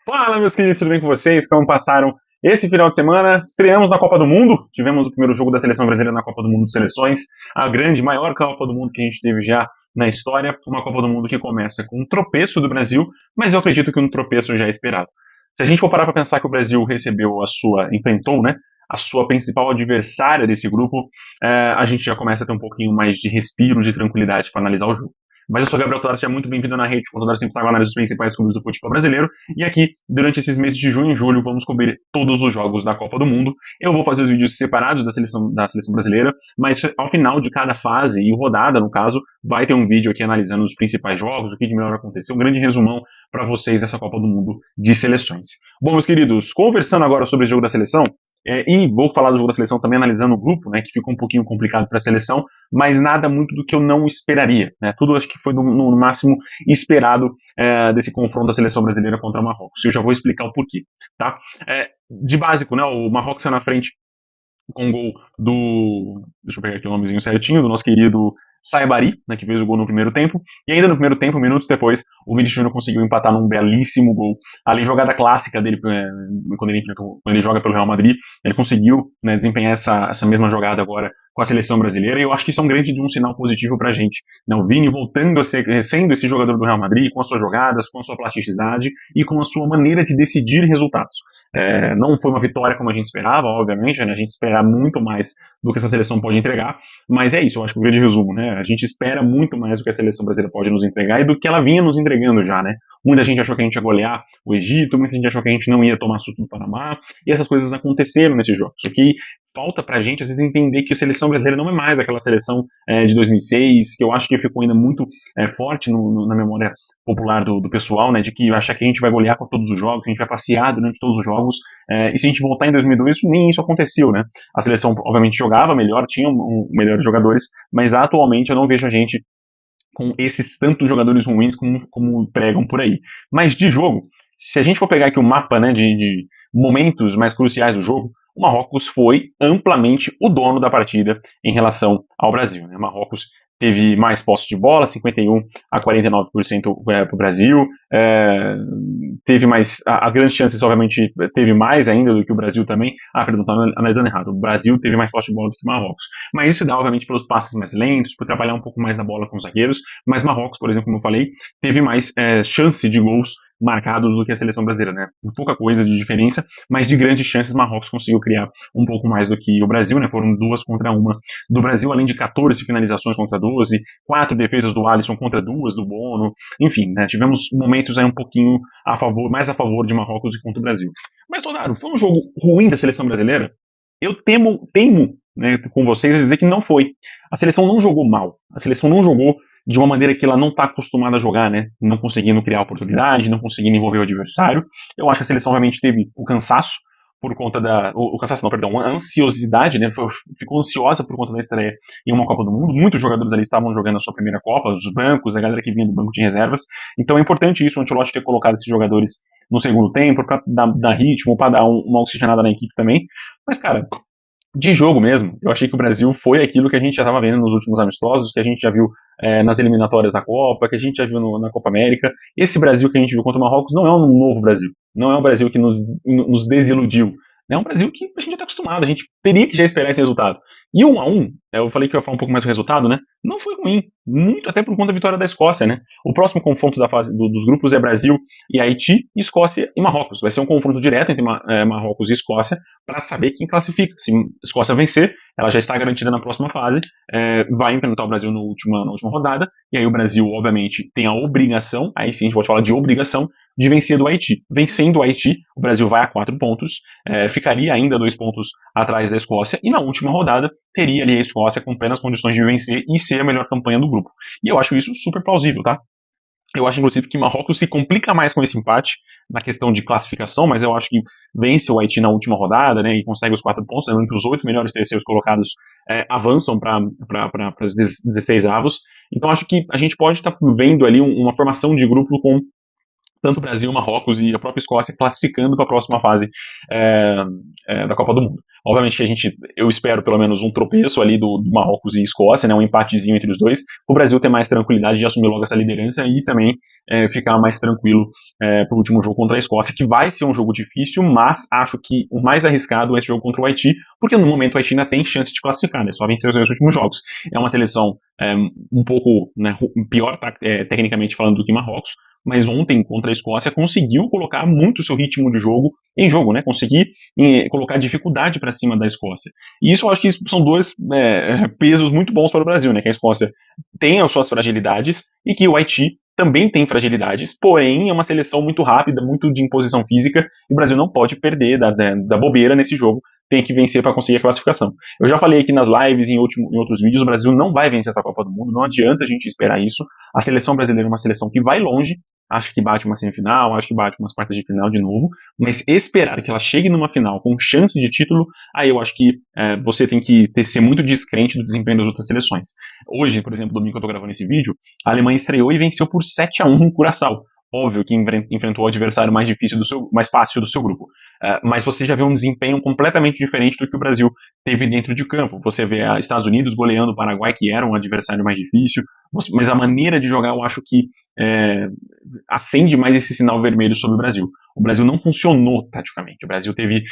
Fala, meus queridos, tudo bem com vocês? Como passaram esse final de semana? Estreamos na Copa do Mundo, tivemos o primeiro jogo da seleção brasileira na Copa do Mundo de Seleções, a grande, maior Copa do Mundo que a gente teve já na história, uma Copa do Mundo que começa com um tropeço do Brasil, mas eu acredito que um tropeço já é esperado. Se a gente for parar para pensar que o Brasil enfrentou, né, a sua principal adversária desse grupo, a gente já começa a ter um pouquinho mais de respiro, de tranquilidade para analisar o jogo. Mas eu sou Gabriel Torres, seja muito bem-vindo na rede, contador sempre trago análise dos principais clubes do futebol brasileiro. E aqui, durante esses meses de junho e julho, vamos cobrir todos os jogos da Copa do Mundo. Eu vou fazer os vídeos separados da seleção brasileira, mas ao final de cada fase e rodada, no caso, vai ter um vídeo aqui analisando os principais jogos, o que de melhor aconteceu, um grande resumão para vocês dessa Copa do Mundo de seleções. Bom, meus queridos, conversando agora sobre o jogo da seleção, e vou falar do jogo da seleção também analisando o grupo, né, que ficou um pouquinho complicado para a seleção, mas nada muito do que eu não esperaria. Né? Tudo acho que foi no máximo esperado desse confronto da seleção brasileira contra o Marrocos. Eu já vou explicar o porquê. Tá? De básico, né, o Marrocos saiu na frente com o gol do. Deixa eu pegar aqui o nomezinho certinho, do nosso querido Saibari, né, que fez o gol no primeiro tempo. E ainda no primeiro tempo, minutos depois, o Vinícius Júnior conseguiu empatar num belíssimo gol. Ali, jogada clássica dele, quando ele joga pelo Real Madrid, ele conseguiu, né, desempenhar essa mesma jogada agora com a seleção brasileira. E eu acho que isso é um sinal positivo pra gente. Né? O Vini voltando a sendo esse jogador do Real Madrid, com as suas jogadas, com a sua plasticidade e com a sua maneira de decidir resultados. Não foi uma vitória como a gente esperava, obviamente, né? A gente espera muito mais do que essa seleção pode entregar, mas é isso, eu acho que o grande resumo, né? A gente espera muito mais do que a seleção brasileira pode nos entregar e do que ela vinha nos entregando já, né? Muita gente achou que a gente ia golear o Egito, muita gente achou que a gente não ia tomar susto no Panamá, e essas coisas aconteceram nesses jogos. Só que falta pra gente, às vezes, entender que a seleção brasileira não é mais aquela seleção de 2006, que eu acho que ficou ainda muito forte na memória popular do pessoal, né, de que achar que a gente vai golear com todos os jogos, que a gente vai passear durante todos os jogos, e se a gente voltar em 2002, nem isso aconteceu, né, a seleção obviamente jogava melhor, tinha melhores jogadores, mas atualmente eu não vejo a gente com esses tantos jogadores ruins como pregam por aí. Mas de jogo, se a gente for pegar aqui o mapa, né, de momentos mais cruciais do jogo, o Marrocos foi amplamente o dono da partida em relação ao Brasil. Né? O Marrocos teve mais posse de bola, 51 a 49% para o Brasil, teve mais, as grandes chances obviamente teve mais ainda do que o Brasil também, perdão, estou analisando errado, o Brasil teve mais posse de bola do que o Marrocos, mas isso dá obviamente pelos passes mais lentos, por trabalhar um pouco mais a bola com os zagueiros, mas Marrocos, por exemplo, como eu falei, teve mais chance de gols marcados do que a seleção brasileira, né? Pouca coisa de diferença, mas de grandes chances Marrocos conseguiu criar um pouco mais do que o Brasil, né? Foram 2-1 do Brasil, além de 14 finalizações contra 12, 4 defesas do Alisson contra 2 do Bono, enfim, né? Tivemos momentos aí um pouquinho mais a favor de Marrocos do que contra o Brasil. Mas, Todaro, foi um jogo ruim da seleção brasileira? Eu temo, né, com vocês a dizer que não foi. A seleção não jogou mal. A seleção não jogou de uma maneira que ela não está acostumada a jogar, né? Não conseguindo criar oportunidade, não conseguindo envolver o adversário. Eu acho que a seleção realmente teve o cansaço por conta o cansaço não, perdão, a ansiosidade, né? Ficou ansiosa por conta da estreia em uma Copa do Mundo. Muitos jogadores ali estavam jogando a sua primeira Copa, os bancos, a galera que vinha do banco de reservas. Então é importante isso, o Ancelotti ter colocado esses jogadores no segundo tempo, para dar ritmo, para dar uma oxigenada na equipe também. Mas, cara, de jogo mesmo, eu achei que o Brasil foi aquilo que a gente já estava vendo nos últimos amistosos, que a gente já viu nas eliminatórias da Copa, que a gente já viu na Copa América. Esse Brasil que a gente viu contra o Marrocos não é um novo Brasil, não é um Brasil que nos desiludiu. É um Brasil que a gente já está acostumado, a gente teria que já esperar esse resultado. E o 1-1, eu falei que eu ia falar um pouco mais do resultado, né? Não foi ruim, muito até por conta da vitória da Escócia, né? O próximo confronto da fase dos grupos é Brasil e Haiti, Escócia e Marrocos. Vai ser um confronto direto entre Marrocos e Escócia para saber quem classifica. Se a Escócia vencer, ela já está garantida na próxima fase, vai enfrentar o Brasil na última rodada, e aí o Brasil, obviamente, tem a obrigação, aí sim a gente pode falar de obrigação, de vencer do Haiti. Vencendo o Haiti, o Brasil vai a 4 pontos, ficaria ainda 2 pontos atrás da Escócia, e na última rodada teria ali a Escócia com plenas condições de vencer e ser a melhor campanha do grupo. E eu acho isso super plausível, tá? Eu acho, inclusive, que Marrocos se complica mais com esse empate na questão de classificação, mas eu acho que vence o Haiti na última rodada, né, e consegue os 4 pontos, lembrando que os 8 melhores terceiros colocados avançam para os 16 avos. Então acho que a gente pode estar vendo ali uma formação de grupo com tanto o Brasil, Marrocos e a própria Escócia classificando para a próxima fase é, da Copa do Mundo. Obviamente que eu espero pelo menos um tropeço ali do Marrocos e Escócia, né, um empatezinho entre os dois, o Brasil ter mais tranquilidade de assumir logo essa liderança e também ficar mais tranquilo para o último jogo contra a Escócia, que vai ser um jogo difícil, mas acho que o mais arriscado é esse jogo contra o Haiti, porque no momento o Haiti ainda tem chance de classificar, né, só vencer os dois últimos jogos. É uma seleção um pouco, né, pior tecnicamente falando do que Marrocos, mas ontem contra a Escócia conseguiu colocar muito o seu ritmo de jogo em jogo, né? Conseguir colocar dificuldade para cima da Escócia. E isso eu acho que são dois pesos muito bons para o Brasil, né? Que a Escócia tem as suas fragilidades e que o Haiti também tem fragilidades, porém é uma seleção muito rápida, muito de imposição física, e o Brasil não pode perder da bobeira nesse jogo, tem que vencer para conseguir a classificação. Eu já falei aqui nas lives, em outros vídeos, o Brasil não vai vencer essa Copa do Mundo, não adianta a gente esperar isso. A seleção brasileira é uma seleção que vai longe, acho que bate uma semifinal, acho que bate umas quartas de final de novo, mas esperar que ela chegue numa final com chance de título, aí eu acho que você tem que ser muito descrente do desempenho das outras seleções. Hoje, por exemplo, domingo que eu tô gravando esse vídeo, a Alemanha estreou e venceu por 7-1 em Curaçao. Óbvio que enfrentou o adversário mais fácil do seu grupo. Mas você já vê um desempenho completamente diferente do que o Brasil teve dentro de campo. Você vê Estados Unidos goleando o Paraguai, que era um adversário mais difícil, mas a maneira de jogar eu acho que acende mais esse sinal vermelho sobre o Brasil. O Brasil não funcionou taticamente. O Brasil teve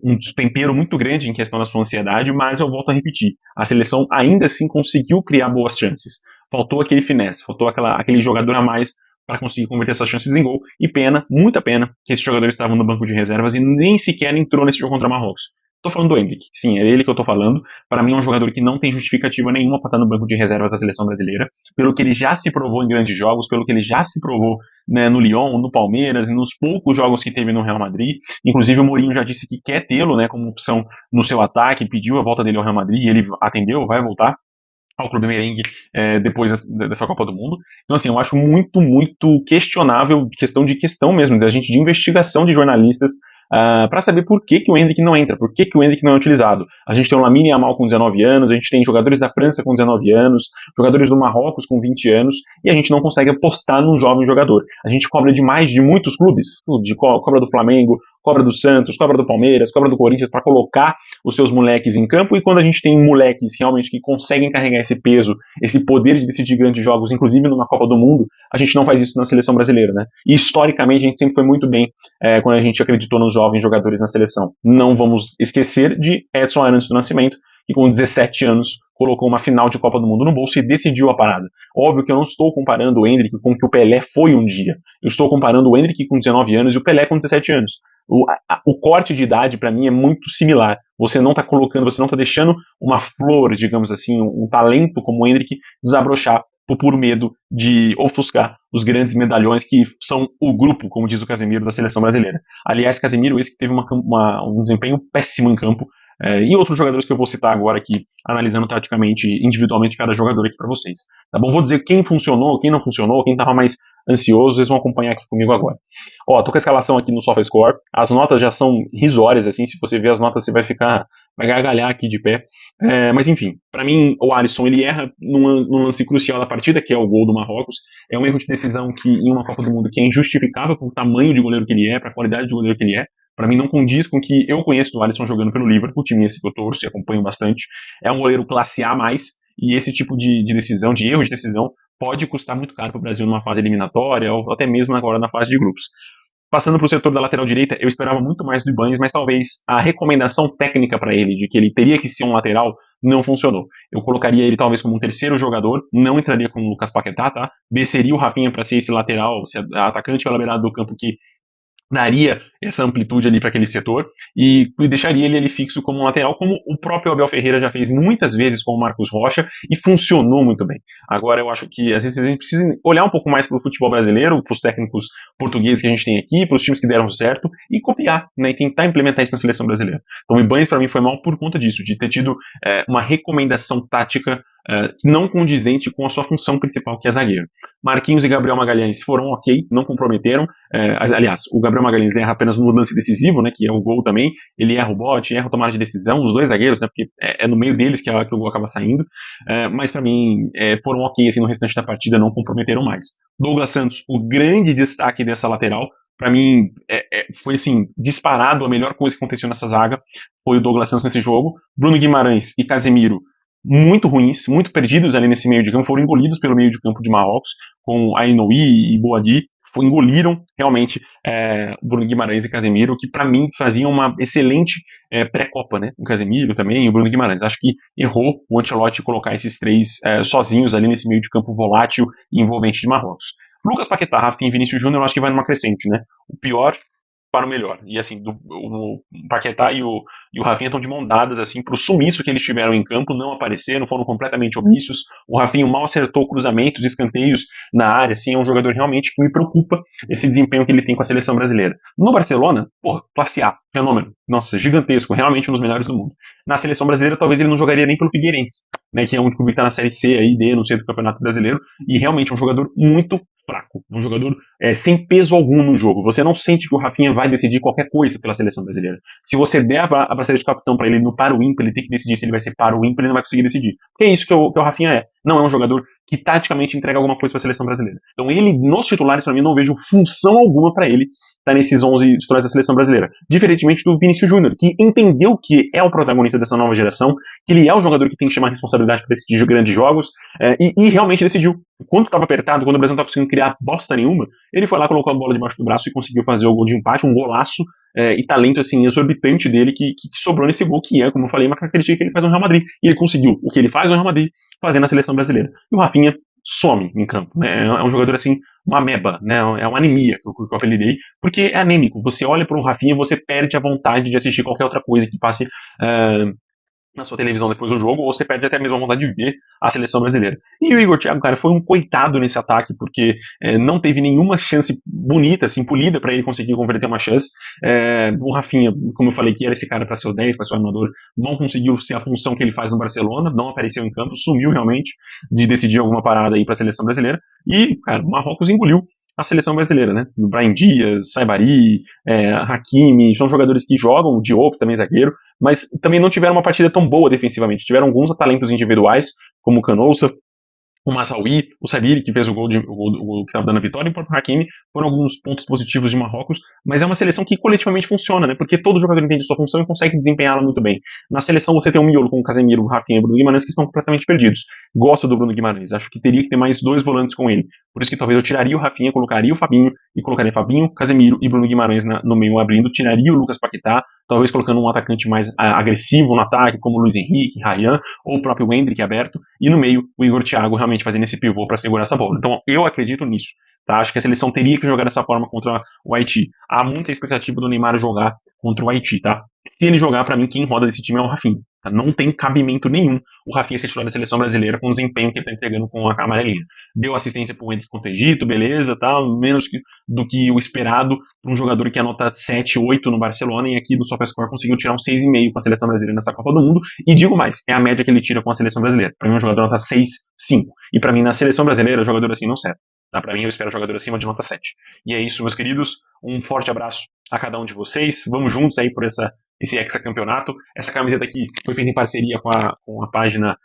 um tempero muito grande em questão da sua ansiedade, mas eu volto a repetir. A seleção ainda assim conseguiu criar boas chances. Faltou aquele finesse, faltou aquele jogador a mais para conseguir converter essas chances em gol. E pena, muita pena, que esses jogadores estavam no banco de reservas e nem sequer entrou nesse jogo contra Marrocos. Tô falando do Endrick. Sim, é ele que eu tô falando. Para mim é um jogador que não tem justificativa nenhuma para estar no banco de reservas da seleção brasileira, pelo que ele já se provou em grandes jogos, pelo que ele já se provou, né, no Lyon, no Palmeiras, e nos poucos jogos que teve no Real Madrid. Inclusive o Mourinho já disse que quer tê-lo, né, como opção no seu ataque, pediu a volta dele ao Real Madrid, e ele atendeu, vai voltar ao Clube Merengue depois dessa Copa do Mundo. Então, assim, eu acho muito, muito questionável, questão mesmo, da gente de investigação de jornalistas para saber por que o Endrick não entra, por que o Endrick não é utilizado. A gente tem o Lamine Yamal com 19 anos, a gente tem jogadores da França com 19 anos, jogadores do Marrocos com 20 anos, e a gente não consegue apostar num jovem jogador. A gente cobra demais de muitos clubes, cobra do Flamengo, cobra do Santos, cobra do Palmeiras, cobra do Corinthians para colocar os seus moleques em campo, e quando a gente tem moleques realmente que conseguem carregar esse peso, esse poder de decidir grandes jogos, inclusive numa Copa do Mundo, a gente não faz isso na seleção brasileira, né? E historicamente a gente sempre foi muito bem quando a gente acreditou nos jovens jogadores na seleção. Não vamos esquecer de Edson Arantes do Nascimento, que com 17 anos colocou uma final de Copa do Mundo no bolso e decidiu a parada. Óbvio que eu não estou comparando o Endrick com o que o Pelé foi um dia. Eu estou comparando o Endrick com 19 anos e o Pelé com 17 anos. O corte de idade, para mim, é muito similar. Você não está deixando uma flor, digamos assim, um talento como o Endrick desabrochar por medo de ofuscar os grandes medalhões que são o grupo, como diz o Casemiro, da seleção brasileira. Aliás, Casemiro, esse que teve um desempenho péssimo em campo, e outros jogadores que eu vou citar agora aqui, analisando taticamente, individualmente, cada jogador aqui para vocês. Tá bom? Vou dizer quem funcionou, quem não funcionou, quem estava mais ansioso, vocês vão acompanhar aqui comigo agora. Ó, tô com a escalação aqui no SofaScore, as notas já são risórias, assim, se você ver as notas você vai gargalhar aqui de pé. Mas enfim, para mim o Alisson ele erra num lance crucial da partida, que é o gol do Marrocos. É um erro de decisão que em uma Copa do Mundo que é injustificável pelo tamanho de goleiro que ele é, para a qualidade de goleiro que ele é. Para mim não condiz com o que eu conheço do Alisson jogando pelo Liverpool, time esse que eu torço e acompanho bastante. É um goleiro classe A+, e esse tipo de decisão, de erro de decisão, pode custar muito caro para o Brasil numa fase eliminatória ou até mesmo agora na fase de grupos. Passando para o setor da lateral direita, eu esperava muito mais do Ibañez, mas talvez a recomendação técnica para ele, de que ele teria que ser um lateral, não funcionou. Eu colocaria ele talvez como um terceiro jogador, não entraria com o Lucas Paquetá, tá? Desceria o Rafinha para ser esse lateral, esse atacante pela beirada do campo que daria essa amplitude ali para aquele setor e deixaria ele ali fixo como um lateral, como o próprio Abel Ferreira já fez muitas vezes com o Marcos Rocha e funcionou muito bem. Agora eu acho que às vezes a gente precisa olhar um pouco mais para o futebol brasileiro, para os técnicos portugueses que a gente tem aqui, para os times que deram certo e copiar, né, e tentar implementar isso na seleção brasileira. Então o Ibañez para mim foi mal por conta disso, de ter tido uma recomendação tática não condizente com a sua função principal, que é zagueiro. Marquinhos e Gabriel Magalhães foram ok, não comprometeram. Aliás, o Gabriel Magalhães erra apenas no lance decisivo, né, que é o gol também. Ele erra o bote, erra a tomada de decisão, os dois zagueiros, né, porque é no meio deles que o gol acaba saindo. Mas para mim foram ok assim, no restante da partida, não comprometeram mais. Douglas Santos, o grande destaque dessa lateral. Para mim, foi assim, disparado a melhor coisa que aconteceu nessa zaga foi o Douglas Santos nesse jogo. Bruno Guimarães e Casemiro muito ruins, muito perdidos ali nesse meio de campo, foram engolidos pelo meio de campo de Marrocos, com Ainoui e Boadi, engoliram realmente Bruno Guimarães e Casemiro, que para mim faziam uma excelente pré-copa, né? O Casemiro também e o Bruno Guimarães. Acho que errou o Ancelotti colocar esses três sozinhos ali nesse meio de campo volátil e envolvente de Marrocos. Lucas Paquetá, Rafinha e Vinícius Júnior, eu acho que vai numa crescente, né? O pior para o melhor. E assim, o Paquetá e o Rafinha estão de mão dadas, assim, pro sumiço que eles tiveram em campo, não apareceram, foram completamente omissos. O Rafinha mal acertou cruzamentos, escanteios na área, assim, é um jogador realmente que me preocupa esse desempenho que ele tem com a seleção brasileira. No Barcelona, porra, classe A, fenômeno. Nossa, gigantesco, realmente um dos melhores do mundo. Na seleção brasileira, talvez ele não jogaria nem pelo Figueirense, né, que é um clube que tá na Série C aí, D, no centro do Campeonato Brasileiro, e realmente é um jogador muito fraco, um jogador sem peso algum no jogo. Você não sente que o Rafinha vai decidir qualquer coisa pela seleção brasileira. Se você der a braçadeira de capitão para ele no para o ímpar, ele tem que decidir se ele vai ser para o ímpar, ele não vai conseguir decidir. Porque é isso que o Rafinha é. Não é um jogador que taticamente entrega alguma coisa para a seleção brasileira. Então ele, nos titulares, para mim, não vejo função alguma para ele estar nesses 11 titulares da seleção brasileira. Diferentemente do Vinícius Júnior, que entendeu que é o protagonista dessa nova geração, que ele é o jogador que tem que chamar a responsabilidade para decidir grandes jogos, e realmente decidiu. Quando estava apertado, quando o Brasil não estava conseguindo criar bosta nenhuma, ele foi lá, colocou a bola debaixo do braço e conseguiu fazer o gol de empate, um golaço e talento assim, exorbitante dele que sobrou nesse gol, que é, como eu falei, uma característica que ele faz no Real Madrid. E ele conseguiu o que ele faz no Real Madrid fazer na seleção brasileira. E o Rafinha some em campo, né? É um jogador assim, uma ameba, né? É uma anemia que eu apelidei, porque é anêmico. Você olha para o Rafinha e você perde a vontade de assistir qualquer outra coisa que passe na sua televisão depois do jogo, ou você perde até mesmo a vontade de ver a seleção brasileira. E o Igor Thiago, cara, foi um coitado nesse ataque, porque não teve nenhuma chance bonita, assim, polida para ele conseguir converter uma chance. O Rafinha, como eu falei, que era esse cara para ser o 10, para ser o armador, não conseguiu ser a função que ele faz no Barcelona, não apareceu em campo, sumiu realmente de decidir alguma parada aí para a seleção brasileira. E, cara, o Marrocos engoliu a seleção brasileira, né? O Brahim Dias, Saibari, Hakimi, são jogadores que jogam, o Diop também zagueiro, mas também não tiveram uma partida tão boa defensivamente. Tiveram alguns talentos individuais, como o Canossa, o Massaoui, o Sabiri, que fez o gol que estava dando a vitória, e o próprio Hakimi, foram alguns pontos positivos de Marrocos, mas é uma seleção que coletivamente funciona, né? Porque todo jogador entende sua função e consegue desempenhá-la muito bem. Na seleção você tem um miolo com o Casemiro, o Rafinha e o Bruno Guimarães que estão completamente perdidos. Gosto do Bruno Guimarães, acho que teria que ter mais 2 volantes com ele. Por isso que talvez eu tiraria o Rafinha, colocaria o Fabinho, e colocaria Fabinho, Casemiro e Bruno Guimarães no meio abrindo, tiraria o Lucas Paquetá, talvez colocando um atacante mais agressivo no ataque, como o Luiz Henrique, Ryan, ou o próprio Hendrick aberto, e no meio o Igor Thiago realmente fazendo esse pivô para segurar essa bola. Então eu acredito nisso. Tá? Acho que a seleção teria que jogar dessa forma contra o Haiti. Há muita expectativa do Neymar jogar contra o Haiti, tá? Se ele jogar, para mim, quem roda desse time é o Rafinha. Tá? Não tem cabimento nenhum o Rafinha ser titular da seleção brasileira com o desempenho que ele tá entregando com a amarelinha. Deu assistência pro Hendrick contra o Egito, beleza, tá? Menos do que o esperado para um jogador que anota 7, 8 no Barcelona, e aqui no SofaScore conseguiu tirar um 6,5 com a seleção brasileira nessa Copa do Mundo. E digo mais, é a média que ele tira com a seleção brasileira. Para mim, um jogador nota 6, 5. E para mim, na seleção brasileira, jogador assim não serve. Tá? Para mim, eu espero um jogador acima de nota 7. E é isso, meus queridos. Um forte abraço a cada um de vocês. Vamos juntos aí por esse hexacampeonato. Essa camiseta aqui foi feita em parceria com a página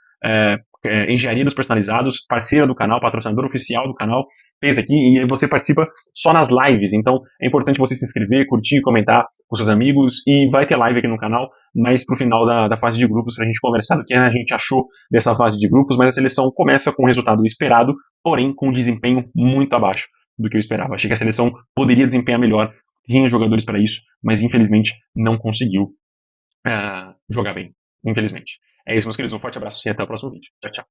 Engenharia dos Personalizados, parceira do canal, patrocinador oficial do canal, fez aqui, e você participa só nas lives. Então é importante você se inscrever, curtir, comentar com seus amigos, e vai ter live aqui no canal, mas pro final da fase de grupos, pra gente conversar do que a gente achou dessa fase de grupos. Mas a seleção começa com o resultado esperado, porém com um desempenho muito abaixo do que eu esperava. Achei que a seleção poderia desempenhar melhor, tinha jogadores para isso, mas infelizmente não conseguiu jogar bem, infelizmente. É isso, meus queridos, um forte abraço e até o próximo vídeo. Tchau, tchau.